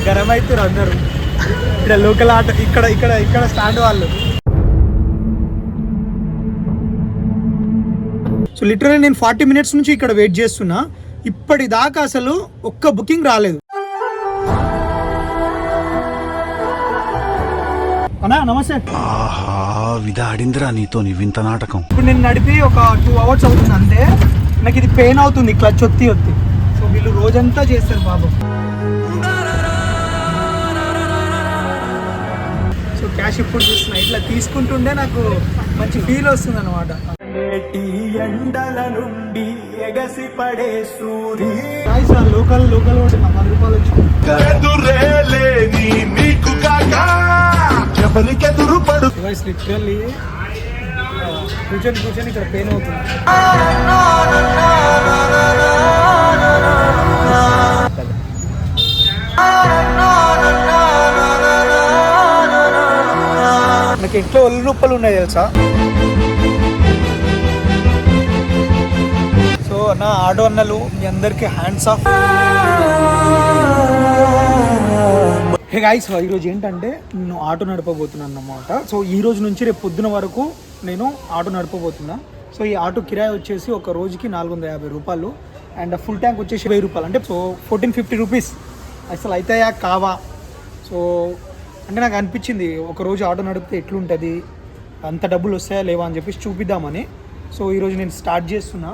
గరం అవుతారు అందరూ. ఇక్కడ లోకల్ ఆటో ఇక్కడ ఇక్కడ ఇక్కడ స్టాండ్ వాళ్ళు. సో లిటరల్లీ నేను 40 మినిట్స్ నుంచి ఇక్కడ వెయిట్ చేస్తున్నా. ఇప్పటిదాకా అసలు ఒక్క బుకింగ్ రాలేదు. అన్నా నమస్తే. విధాడిందిరా నీతో వింత నాటకం. ఇప్పుడు నేను నడిపి ఒక 2 అవర్స్ అవుతుంది అంతే. నాకు ఇది పెయిన్ అవుతుంది క్లచ్ ఒత్తి. సో వీళ్ళు రోజంతా చేస్తారు బాబు. సో క్యాష్ ఇప్పుడు చూస్తున్నా, ఇట్లా తీసుకుంటుండే నాకు మంచి ఫీల్ వస్తుంది అనమాట. లోకల్ లోకల్ 10 రూపాయలు వచ్చింది. లిటరల్లీ కూర్చొని ఇక్కడ పెయిన్ అవుతుంది. నాకు ఎట్లా ఒళ్ళు నొప్పులు ఉన్నాయి తెలుసా. సో నా ఆటో అన్నలు మీ అందరికీ హ్యాండ్స్ ఆఫ్. హే గైస్, ఈరోజు ఏంటంటే నేను ఆటో నడపబోతున్నాను అన్నమాట. సో ఈ రోజు నుంచి రేపు పొద్దున వరకు నేను ఆటో నడపబోతున్నా. సో ఈ ఆటో కిరాయి వచ్చేసి ఒక రోజుకి 450 రూపాయలు అండ్ ఫుల్ ట్యాంక్ వచ్చేసి 1000 రూపాయలు. అంటే సో 1450 రూపీస్ అసలు అవుతాయా కావా. సో అంటే నాకు అనిపించింది ఒక రోజు ఆటో నడిపితే ఎట్లుంటుంది, అంత డబ్బులు వస్తాయా లేవా అని చెప్పేసి చూపిద్దామని. సో ఈరోజు నేను స్టార్ట్ చేస్తున్నా.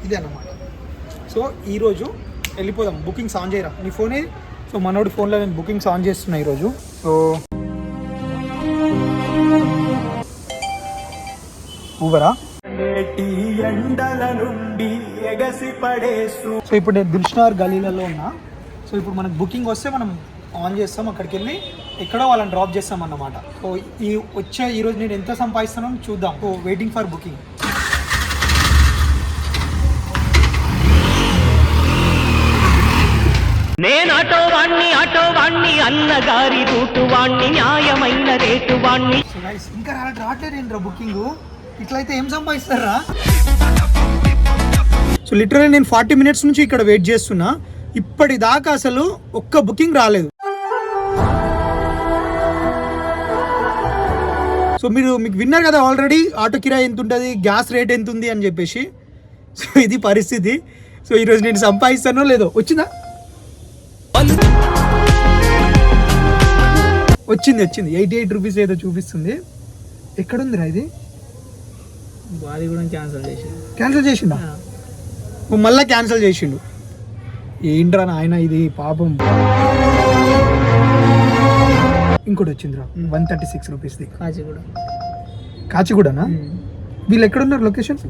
ఇదే అన్నమాట. సో ఈరోజు వెళ్ళిపోదాం. బుకింగ్స్ ఆన్ చేయరా నీ ఫోనే. సో మనోడి ఫోన్లో నేను బుకింగ్స్ ఆన్ చేస్తున్నా ఈరోజు. సో ఊబరా. సో ఇప్పుడు నేను దిల్షుఖ్నగర్ గలీలలో ఉన్నా. సో ఇప్పుడు మనకు బుకింగ్ వస్తే మనం ఆన్ చేస్తాం, అక్కడికి వెళ్ళి ఎక్కడో వాళ్ళని డ్రాప్ చేస్తాం అన్నమాట. సో ఈరోజు నేను ఎంత సంపాదిస్తానో చూద్దాం. So waiting for booking. నేను ఆటో వాణ్ణి అన్నగారి రూటు వాణ్ణి న్యాయమైన రేటు వాణ్ణి. ఇంకా రావట్లేదు ఏంట్రా బుకింగ్. ఇట్లయితే ఏం సంపాదిస్తారా. సో లిటరల్లీ నేను 40 మినిట్స్ నుంచి ఇక్కడ వెయిట్ చేస్తున్నా. ఇప్పటిదాకా అసలు ఒక్క బుకింగ్ రాలేదు. సో మీకు విన్నారు కదా ఆల్రెడీ ఆటో కిరాయి ఎంత ఉంటుంది, గ్యాస్ రేట్ ఎంత ఉంది అని చెప్పేసి. సో ఇది పరిస్థితి. సో ఈరోజు నేను సంపాదిస్తానో లేదో. వచ్చిందా? వచ్చింది 88 రూపీస్ ఏదో చూపిస్తుంది. ఎక్కడుందిరా ఇది? అది కూడా క్యాన్సిల్ చేసిండా? మళ్ళీ క్యాన్సిల్ చేసిండు. ఏంట్రా నాయన ఇది పాపం. ఇంకోటి వచ్చిందిరా 136 రూపీస్ది. కాచిగూడనా? వీళ్ళు ఎక్కడున్నారు లొకేషన్?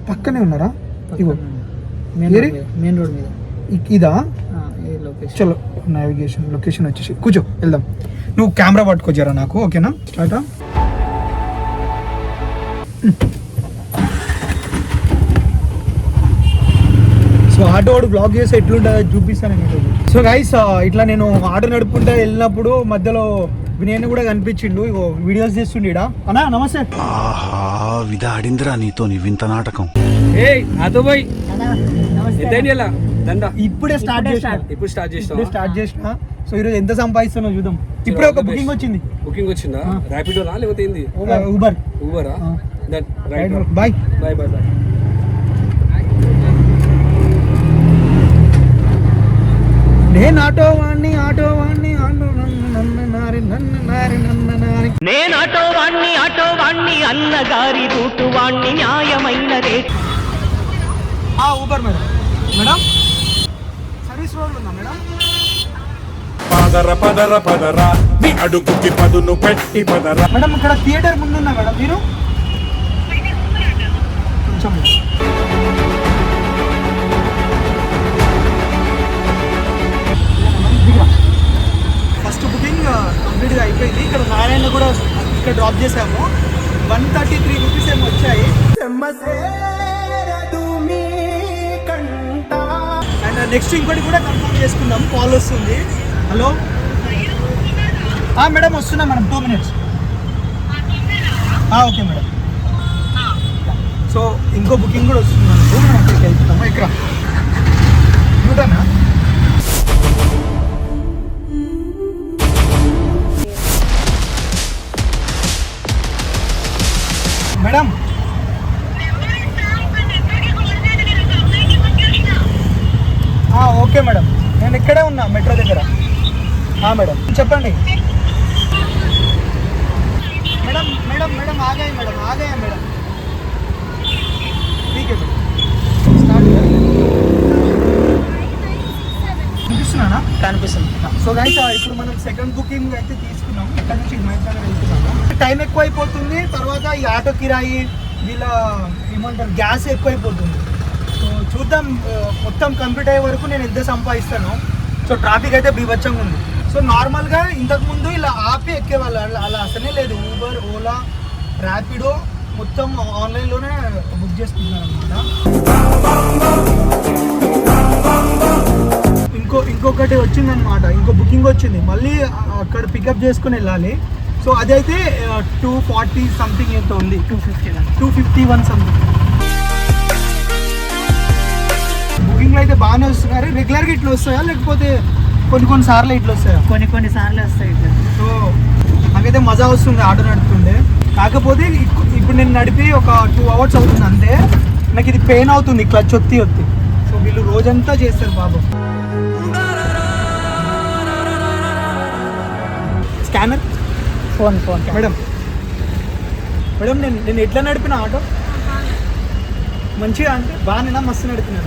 పక్కనే ఉన్నారా? ఇగో మెయిన్ రోడ్ మీద. ఇదా? చలో నావిగేషన్ లొకేషన్ వచ్చేసి కూర్చో వెళ్దాం. నువ్వు కెమెరా పట్టుకోజరా నాకు, ఓకేనా? స్టార్ట్. సో ఆటో వాడు బ్లాగ్ చేస్తే ఎట్లుంటుందో చూపిస్తాను మీకు. సో గైస్ ఇట్లా నేను ఆటో నడుపుకుంటా వెళ్ళినప్పుడు మధ్యలో వినయ్ కూడా కనిపించిండు. ఇగో వీడియోస్ చేస్తుండీడా. అన్నా నమస్తే. విధాడిందిరా నీతో వింత నాటకం. ఇప్పుడే స్టార్ట్ చేసిన. సో ఈరోజు ఎంత సంపాదిస్తానో చూద్దాం. ఇప్పుడే ఒక బుకింగ్ వచ్చింది. వచ్చిందా? ర్యాపిడో లేకపోతే ఊబరా. బాయ్. నేను ఆటో వాణ్ణి నేను ఆటో వాణ్ణి అన్నగారి రూటు వాణ్ణి న్యాయమైన rate. Uber madam service road ఉందా మేడం? పదరా నీ అడుగుకి పదును పెట్టి పదరా. మేడం ఇక్కడ థియేటర్ ముందున్నా మేడం మీరు? కొంచెం ఫస్ట్ బుకింగ్ కంప్లీట్గా అయిపోయింది. ఇక్కడ నారాయణ కూడా ఇక్కడ డ్రాప్ చేసాము. 133 రూపీస్ ఏమో వచ్చాయి. అండ్ నెక్స్ట్ ఇంకోటి కూడా కన్ఫర్మ్ చేసుకుందాం. కాల్ వస్తుంది. హలో మేడం వస్తున్నా madam, 2 minutes. Okay madam. So ఇంకో బుకింగ్ కూడా వస్తుంది. మనం అక్కడికి వెళ్తున్నాము. ఇక్కడ చూడనా మేడం? ఓకే మేడం, నేను ఇక్కడే ఉన్నా మెట్రో దగ్గర. మేడం చెప్పండి. మేడం మేడం మేడం ఆగాయి మేడం, ఆగాయా మేడం? మీకే మేడం స్టార్ట్ కనిపిస్తున్నానా? కనిపిస్తుంది. సో గైస్ ఇప్పుడు మనం సెకండ్ బుకింగ్ అయితే తీసుకున్నాం. ఇక్కడ నుంచి మైత్రాన్ని వెళ్తున్నాము. టైం ఎక్కువ అయిపోతుంది, తర్వాత ఈ ఆటో కిరాయి వీళ్ళ ఏమంటారు గ్యాస్ ఎక్కువ అయిపోతుంది. సో చూద్దాం, మొత్తం కంప్లీట్ అయ్యే వరకు నేను ఎంత సంపాదిస్తాను. సో ట్రాఫిక్ అయితే బీభత్సంగా ఉంది. సో నార్మల్గా ఇంతకుముందు ఇలా ఆపి ఎక్కేవాళ్ళు, అలా అసలే లేదు. ఊబర్, ఓలా, ర్యాపిడో మొత్తం ఆన్లైన్లోనే బుక్ చేసుకుంటున్నారు అనమాట. ఇంకొకటి వచ్చిందనమాట, ఇంకో బుకింగ్ వచ్చింది. మళ్ళీ అక్కడ పికప్ చేసుకుని వెళ్ళాలి. సో అదైతే 240 సంథింగ్ ఎంతో ఉంది, 251 సంథింగ్. బుకింగ్లో అయితే బాగానే వస్తున్నారు. రెగ్యులర్గా ఇట్లా వస్తాయా లేకపోతే కొన్ని సార్లు ఇట్లా వస్తాయా? కొన్ని సార్లు వస్తాయి. సో నాకైతే మజా వస్తుంది ఆటో నడుపుతుండే. కాకపోతే ఇప్పుడు నేను నడిపి ఒక 2 hours అవుతుంది అంతే. నాకు ఇది పెయిన్ అవుతుంది, క్లచ్ ఒత్తి. సో వీళ్ళు రోజంతా చేస్తారు బాబు. స్కానర్ ఫోన్ మేడం మేడం నేను ఎట్లా నడిపిన ఆటో? మంచిగా అంటే బాగానేనా? మస్తు నడిపినా?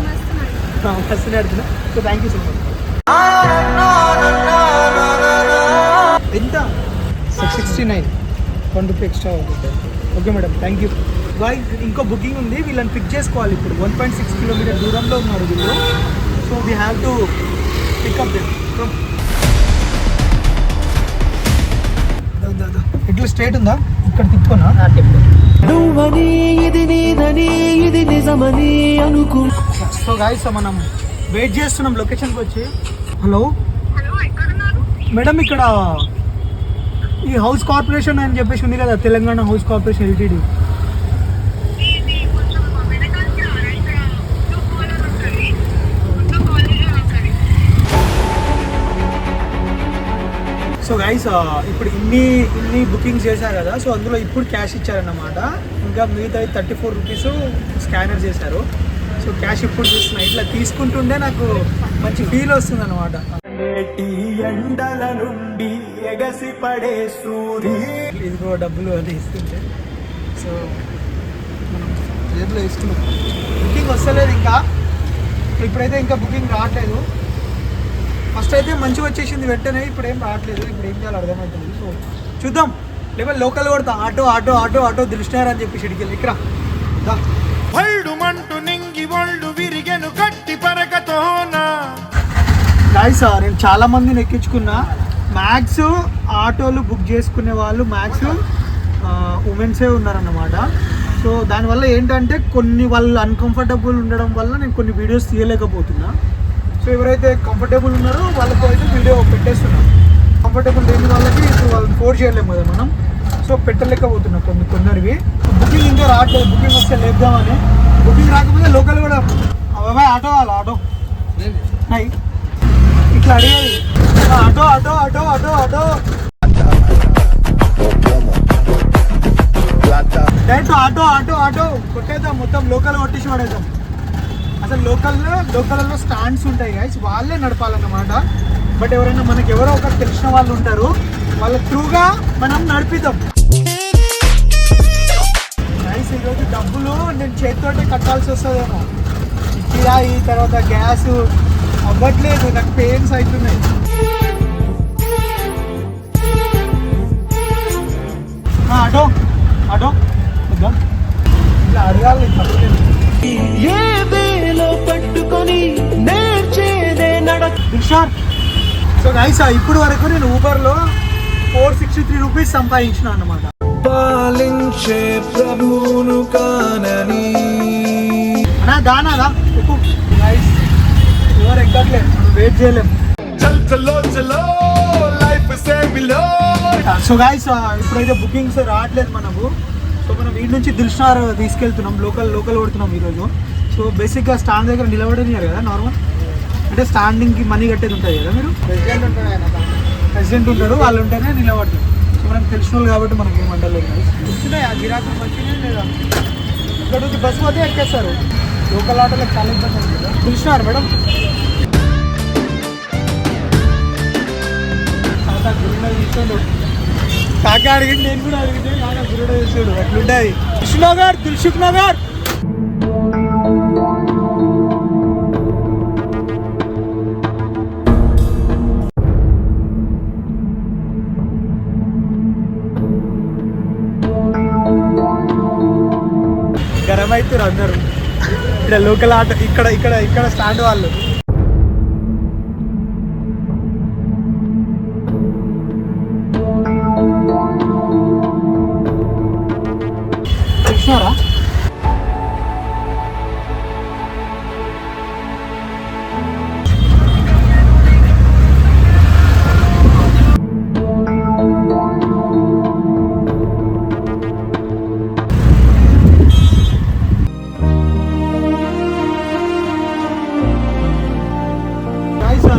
మస్తు నడిపినా. So thank you so much. ఎంత? 669, 1 రూపీ ఎక్స్ట్రా అవుతుంది. Okay madam, thank you. ఇంకో బుకింగ్ ఉంది, వీళ్ళని పిక్ చేసుకోవాలి. ఇప్పుడు 1.6 కిలోమీటర్ దూరంలో ఉన్నారు వీళ్ళు. So we have to pick up them. ఇట్లా స్ట్రేట్ ఉందా? ఇక్కడ తిప్పుకోనా? సో గాయ్స్ మనం వెయిట్ చేస్తున్నాం లొకేషన్కి వచ్చి. హలో మేడం, ఇక్కడ ఈ హౌస్ కార్పొరేషన్ అని చెప్పేసి ఉంది కదా, Telangana house corporation LTD. So guys ఇప్పుడు ఇన్ని బుకింగ్స్ చేశారు కదా, సో అందులో ఇప్పుడు క్యాష్ ఇచ్చారన్నమాట. ఇంకా మిగతా 34 రూపీస్ స్కానర్ చేశారు. సో క్యాష్ ఇప్పుడు చూస్తున్నా. ఇట్లా తీసుకుంటుండే నాకు మంచి ఫీల్ వస్తుంది అనమాట. ఎండల నుండి ఎగసి పడే ఇదిగో డబ్బులు అని ఇస్తుంటే. సో మనం జేబులో ఇస్తున్నాం. బుకింగ్ వస్తలేదు ఇంకా, ఇప్పుడైతే ఇంకా బుకింగ్ రావట్లేదు. ఫస్ట్ అయితే మంచిగా వచ్చేసింది వెంటనే, ఇప్పుడు ఏం రావట్లేదు. ఇప్పుడు ఏం చేయాలో అర్థమవుతుంది. సో చూద్దాం, లేకపోతే లోకల్ కొడతా. ఆటో ఆటో ఆటో ఆటో దృష్టారు అని చెప్పి షెడికెళ్ళి ఇక్కడ మంటూ నింగి ఒళ్ళు విరిగెను గట్టి పరకతోనా. గాయ్స్ నేను చాలా మందిని ఎక్కించుకున్నా. మ్యాక్స్ ఆటోలు బుక్ చేసుకునే వాళ్ళు మ్యాక్స్ ఉమెన్సే ఉన్నారన్నమాట. సో దానివల్ల ఏంటంటే కొన్ని వాళ్ళు అన్కంఫర్టబుల్ ఉండడం వల్ల నేను కొన్ని వీడియోస్ తీయలేకపోతున్నా. సో ఎవరైతే కంఫర్టబుల్ ఉన్నారో వాళ్ళకు అయితే వీడియో పెట్టేస్తున్నాం. కంఫర్టబుల్ లేని వాళ్ళకి ఇప్పుడు వాళ్ళని ఫోర్స్ చేయలేము కదా మనం. సో పెట్టలేకపోతున్నాం కొందరివి. బుకింగ్ ఇంకా రావట్లేదు. బుకింగ్ వస్తే లేద్దామని. బుకింగ్ రాకపోతే లోకల్ కూడా అబ్బాయి ఆటో వాళ్ళ ఆటో ఇట్లా అడిగేది, auto auto auto auto auto direct auto auto auto కొట్టేద్దాం. మొత్తం లోకల్ కొట్టేసి పడేద్దాం. అసలు లోకల్లో స్టాండ్స్ ఉంటాయి గైస్, వాళ్ళే నడపాలన్నమాట. బట్ ఎవరైనా మనకి ఎవరో ఒకరు తెలిసిన వాళ్ళు ఉంటారు, వాళ్ళ త్రూగా మనం నడిపిద్దాం. గైస్ ఈరోజు డబ్బులు నేను చేతితోటే కట్టాల్సి వస్తుందేమో. కిరాయి తర్వాత గ్యాస్ అవ్వట్లేదు, నాకు పెయిన్స్ అవుతున్నాయి. ఆటో ఆటో ఇట్లా అడగాలి, తప్పలేదు. సో గైస్ ఇప్పుడు వరకు నేను ఊబర్లో 463 రూపీస్ సంపాదించిన అన్నమాట. పాలించే ప్రభువును కానని అన్నా దానాదా ఎక్కువ గైస్ ఎవరు ఎక్కట్లేదు, వెయిట్ చేయలేము. సో గైస్ ఇప్పుడైతే బుకింగ్స్ రావట్లేదు మనకు. సో మనం వీటి నుంచి దిల్షార్ తీసుకెళ్తున్నాం, లోకల్ కొడుతున్నాం ఈరోజు. సో బేసిక్గా స్టాండ్ దగ్గర నిలబడనియారు కదా నార్మల్, అంటే స్టాండింగ్కి మనీ కట్టేది ఉంటుంది కదా. మీరు ప్రెసిడెంట్ ఉంటాడు, వాళ్ళు ఉంటేనే నిలబడతారు. సో మనకు తెలిసిన వాళ్ళు కాబట్టి మనకి ఏం వండలేదు. కూర్చున్నాయి ఆ గిరాకులు మంచిగా లేదా, ఇక్కడ నుంచి బస్సు పోతే ఎక్కేస్తారు. లోకల్ ఆటోలకు చాలా ఇబ్బంది ఉంది కదా. పిలిచినారు మేడం చూసాడు కాకి అడిగింది, నేను కూడా అడిగితే కాక గురుడ చూసాడు. అట్లుంటుంది దిల్సుఖ్నగర్, దిల్సుఖ్నగర్. గరం అవుతారు అందరూ. ఇక్కడ లోకల్ ఆటో, ఇక్కడ ఇక్కడ ఇక్కడ స్టాండ్ వాళ్ళు. చూసారా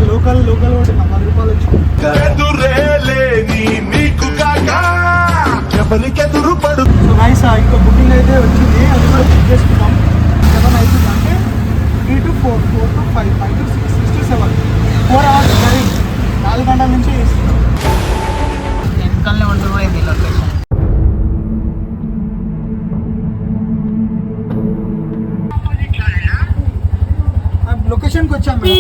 లోకల్ లోకల్ ఒకటి 10 రూపాయలు వచ్చింది. So nice. ఇంకో బుకింగ్ అయితే వచ్చింది, అది కూడా బుక్ చేసుకుంటాం. 7 అవుతుంది అంటే 3 to 4, 4 to 5, 5 to 6, 6 to 7, 4 hours driving. 4 గంటల నుంచి వెనకాలనే ఉండిపోయింది లొకేషన్. లొకేషన్కి వచ్చాం మేడం.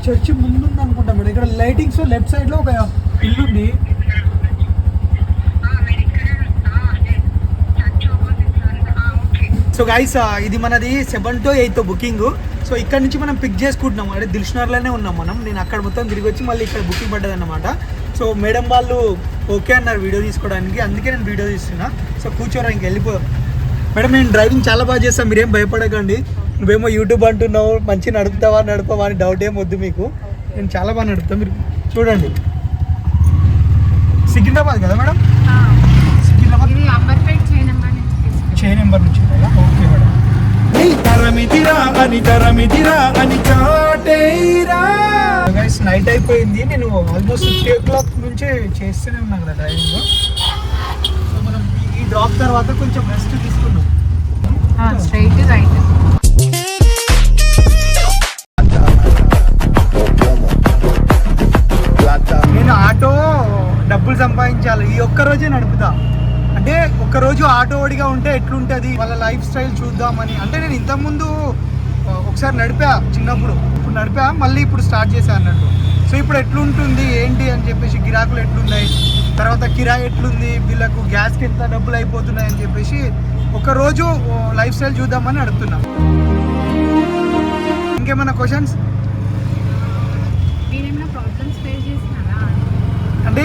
చర్చ్ ముందు అనుకుంటా మేడం. ఇక్కడ లైటింగ్స్ లెఫ్ట్ సైడ్ లో ఒక ఇల్లు ఉంది. సో గైస్ ఇది మనది 7 to 8 బుకింగ్. సో ఇక్కడ నుంచి మనం పిక్ చేసుకుంటున్నాం. అంటే దిల్సుఖ్నగర్లోనే ఉన్నాం మనం. నేను అక్కడ మొత్తం తిరిగి వచ్చి మళ్ళీ ఇక్కడ బుకింగ్ పడ్డది అన్నమాట. సో మేడం వాళ్ళు ఓకే అన్నారు వీడియో తీసుకోవడానికి, అందుకే నేను వీడియో తీస్తున్నా. సో కూర్చోరా, ఇంక వెళ్ళిపో మేడం. నేను డ్రైవింగ్ చాలా బాగా చేస్తాను, మీరేం భయపడకండి. నువ్వేమో యూట్యూబ్ అంటున్నావు, మంచిగా నడపవా అని డౌట్ ఏం వద్దు మీకు. నేను చాలా బాగా నడుపుతాను, మీరు చూడండి. సికింద్రాబాద్ కదా మేడం? సికింద్రాబాద్ చే నెంబర్ నుంచి. Okay madam. గైస్ నైట్ అయిపోయింది. నేను ఆల్మోస్ట్ 3 o'clock నుంచి చేస్తూనే ఉన్నాను కదా డ్రైవింగ్. సో మనం ఈ డ్రాప్ తర్వాత కొంచెం రెస్ట్ తీసుకున్నాం. Straight right. నేను ఆటో డబ్బులు సంపాదించాలి, ఈ ఒక్కరోజే నడుపుతా. అంటే ఒక్కరోజు ఆటో ఓడిగా ఉంటే ఎట్లుంటుంది వాళ్ళ లైఫ్ స్టైల్ చూద్దామని. అంటే నేను ఇంతకుముందు ఒకసారి నడిపా చిన్నప్పుడు, ఇప్పుడు నడిపా మళ్ళీ ఇప్పుడు స్టార్ట్ చేశా అన్నట్టు. సో ఇప్పుడు ఎట్లుంటుంది ఏంటి అని చెప్పేసి, గిరాకులు ఎట్లున్నాయి, తర్వాత కిరాయి ఎట్లుంది, వీళ్ళకు గ్యాస్కి ఎంత డబ్బులు అయిపోతున్నాయి అని చెప్పేసి ఒకరోజు లైఫ్ స్టైల్ చూద్దామని అడుగుతున్నా. ఇంకేమైనా క్వశ్చన్స్? అంటే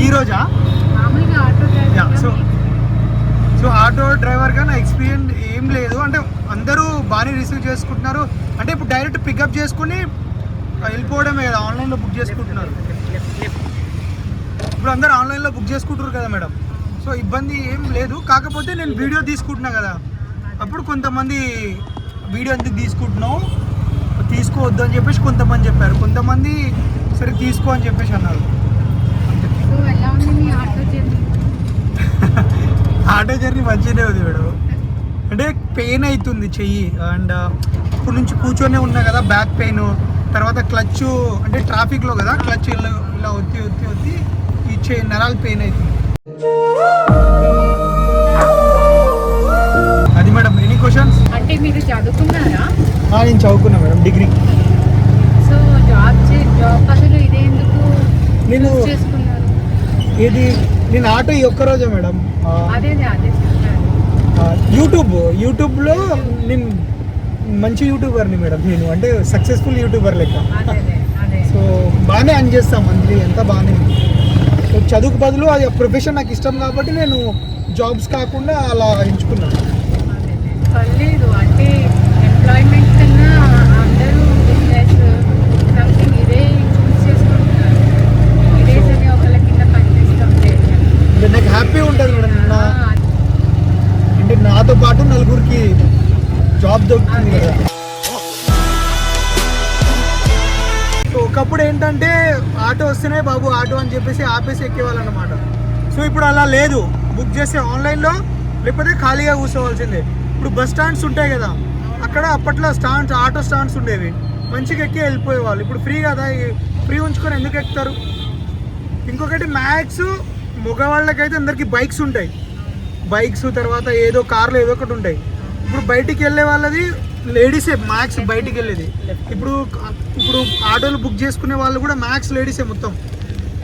ఈ రోజా? సో ఆటో డ్రైవర్గా నా ఎక్స్పీరియన్స్ ఏం లేదు. అంటే అందరూ బాగానే రిసీవ్ చేసుకుంటున్నారు. అంటే ఇప్పుడు డైరెక్ట్ పికప్ చేసుకుని వెళ్ళిపోవడమే కదా, ఆన్లైన్లో బుక్ చేసుకుంటున్నారు. ఇప్పుడు అందరూ ఆన్లైన్లో బుక్ చేసుకుంటారు కదా మేడం. సో ఇబ్బంది ఏం లేదు. కాకపోతే నేను వీడియో తీసుకుంటున్నా కదా, అప్పుడు కొంతమంది వీడియో ఎందుకు తీసుకుంటున్నావు, తీసుకోవద్దు అని చెప్పేసి కొంతమంది చెప్పారు. కొంతమంది సరే తీసుకో అని చెప్పేసి అన్నారు. ఆటో జర్నీ మంచిగానే ఉంది మేడం. అంటే పెయిన్ అవుతుంది చెయ్యి, అండ్ ఇప్పుడు నుంచి కూర్చొనే ఉన్నా కదా, బ్యాక్ పెయిన్, తర్వాత క్లచ్, అంటే ట్రాఫిక్లో కదా క్లచ్ ఇలా ఒత్తి ఈ నరాలు పెయిన్ అవుతుంది. అది మేడం. Any questions? అంటే మీరు చదువుకున్నారా? నేను చదువుకున్నా మేడం, డిగ్రీ. సో జాబ్ బదులు ఇదే ఎందుకు నేను చేసుకున్నారు? ఇది నేను ఆటో ఈ ఒక్కరోజే మేడం. అదే యూట్యూబ్లో నేను మంచి యూట్యూబర్ని మేడం. నేను అంటే సక్సెస్ఫుల్ యూట్యూబర్ లెక్క. సో బాగానే అన్ చేస్తాం మంత్లీ, ఎంత బాగానే. సో చదువుకు బదులు అది ప్రొఫెషన్ నాకు ఇష్టం కాబట్టి నేను జాబ్స్ కాకుండా అలా ఎంచుకున్నాను. పర్లేదు, అంటే ఎంప్లాయ్మెంట్ కన్నా అందరూ బిజినెస్ సంథింగ్ ఇదే చూస్ చేసుకుంటున్నారు. హ్యాపీ ఉంటుంది మేడం. అంటే నాతో పాటు నలుగురికి జాబ్ దొరుకుతుంది కదా. సో ఒకప్పుడు ఏంటంటే ఆటో వస్తేనే బాబు ఆటో అని చెప్పేసి ఆపేసి ఎక్కేవాళ్ళు అనమాట. సో ఇప్పుడు అలా లేదు, బుక్ చేస్తే ఆన్లైన్లో లేకపోతే ఖాళీగా కూర్చోవాల్సిందే. ఇప్పుడు బస్ స్టాండ్స్ ఉంటాయి కదా, అక్కడ అప్పట్లో స్టాండ్స్ ఆటో స్టాండ్స్ ఉండేవి, మంచిగా ఎక్కి వెళ్ళిపోయేవాళ్ళు. ఇప్పుడు ఫ్రీ కదా, ఫ్రీ ఉంచుకొని ఎందుకు ఎక్కుతారు? ఇంకొకటి మ్యాక్స్ మగవాళ్ళకైతే అందరికీ బైక్స్ ఉంటాయి, బైక్స్ తర్వాత ఏదో కార్లు ఏదో ఒకటి ఉంటాయి. ఇప్పుడు బయటికి వెళ్ళే వాళ్ళది లేడీసే మ్యాక్స్ బయటికి వెళ్ళేది. ఇప్పుడు ఆటోలు బుక్ చేసుకునే వాళ్ళు కూడా మ్యాక్స్ లేడీసే మొత్తం.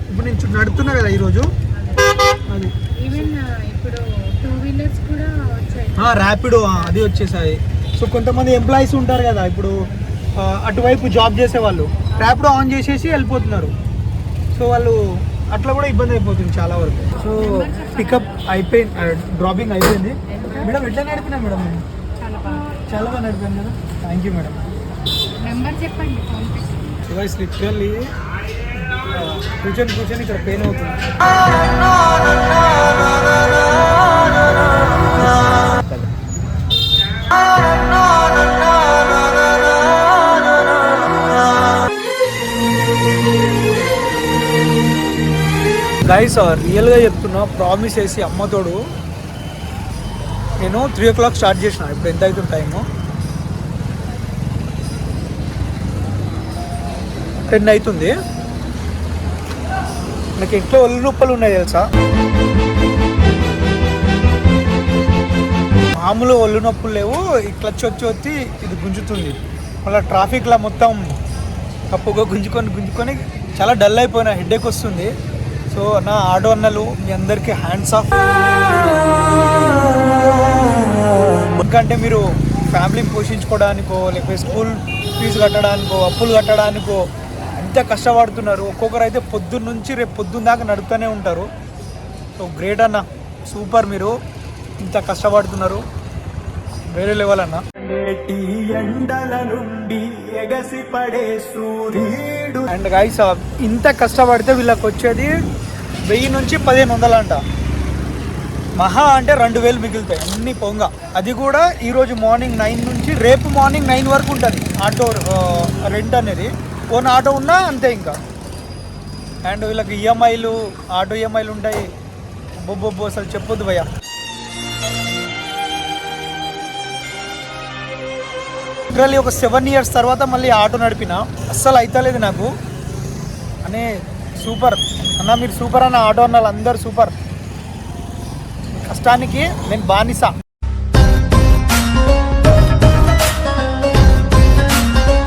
ఇప్పుడు నేను నడుపుతున్నా కదా ఈరోజు, అది ఈవెన్ ఇప్పుడు 2 వీలర్స్ కూడా వచ్చాయి, ర్యాపిడో అది వచ్చేసాయి. సో కొంతమంది ఎంప్లాయీస్ ఉంటారు కదా, ఇప్పుడు అటువైపు జాబ్ చేసే వాళ్ళు ర్యాపిడో ఆన్ చేసేసి వెళ్ళిపోతున్నారు. సో వాళ్ళు అట్లా కూడా ఇబ్బంది అయిపోతుంది చాలా వరకు. సో పికప్ అయిపోయింది, డ్రాపింగ్ అయిపోయింది మేడం. ఎట్లా నడిపినా మేడం? చాలా బాగా నడిపాను కదా, థ్యాంక్ యూ మేడం. నెంబర్ చెప్పండి, phone pay. So guys literally కూర్చొని ఇక్కడ పెయిన్ అవుతుంది. గైస్ రియల్గా చెప్తున్నా, ప్రామిస్ చేసి అమ్మతోడు నేను 3 o'clock స్టార్ట్ చేసిన. ఇప్పుడు ఎంత అవుతుంది టైము? 10 అవుతుంది. నాకు ఇంట్లో ఒళ్ళు నొప్పులు ఉన్నాయి తెలుసా, మామూలు ఒళ్ళు నొప్పులు లేవు. ఈ క్లచ్ వచ్చి ఇది గుంజుతుంది. మళ్ళీ ట్రాఫిక్లో మొత్తం కప్పుగా గుంజుకొని చాలా డల్ అయిపోయినా, హెడేక్ వస్తుంది. సో నా ఆటో అన్నలు మీ అందరికీ హ్యాండ్స్ ఆఫ్. ఎందుకంటే మీరు ఫ్యామిలీని పోషించుకోవడానికో లేకపోతే స్కూల్ ఫీజు కట్టడానికో అప్పులు కట్టడానికో ఎంత కష్టపడుతున్నారు. ఒక్కొక్కరు అయితే పొద్దున్న నుంచి రేపు పొద్దున్న దాకా నడుపుతూనే ఉంటారు. సో గ్రేట్ అన్న, సూపర్, మీరు ఇంత కష్టపడుతున్నారు, వేరే లెవెల్ అన్న. అండ్ గైస్ ఇంత కష్టపడితే వీళ్ళకి వచ్చేది 1000 నుంచి 1500 అంట. మహా అంటే 2000 మిగులుతాయి అన్ని పొంగ. అది కూడా ఈరోజు మార్నింగ్ 9 నుంచి రేపు మార్నింగ్ 9 వరకు ఉంటుంది ఆటో రెంట్ అనేది. ఓన్ ఆటో ఉన్నా అంతే ఇంకా. అండ్ వీళ్ళకి ఈఎంఐలు, ఆటో ఈఎంఐలు ఉంటాయి. బొబ్బొబ్బో అసలు చెప్పొద్దు భయ్య. లిటరల్లీ ఒక 7 years తర్వాత మళ్ళీ ఆటో నడిపిన, అస్సలు అవుతలేదు నాకు అనే. సూపర్ అన్న, మీరు సూపర్ అన్న. ఆటో అన్న అందరు సూపర్. కష్టానికి నేను బానిస.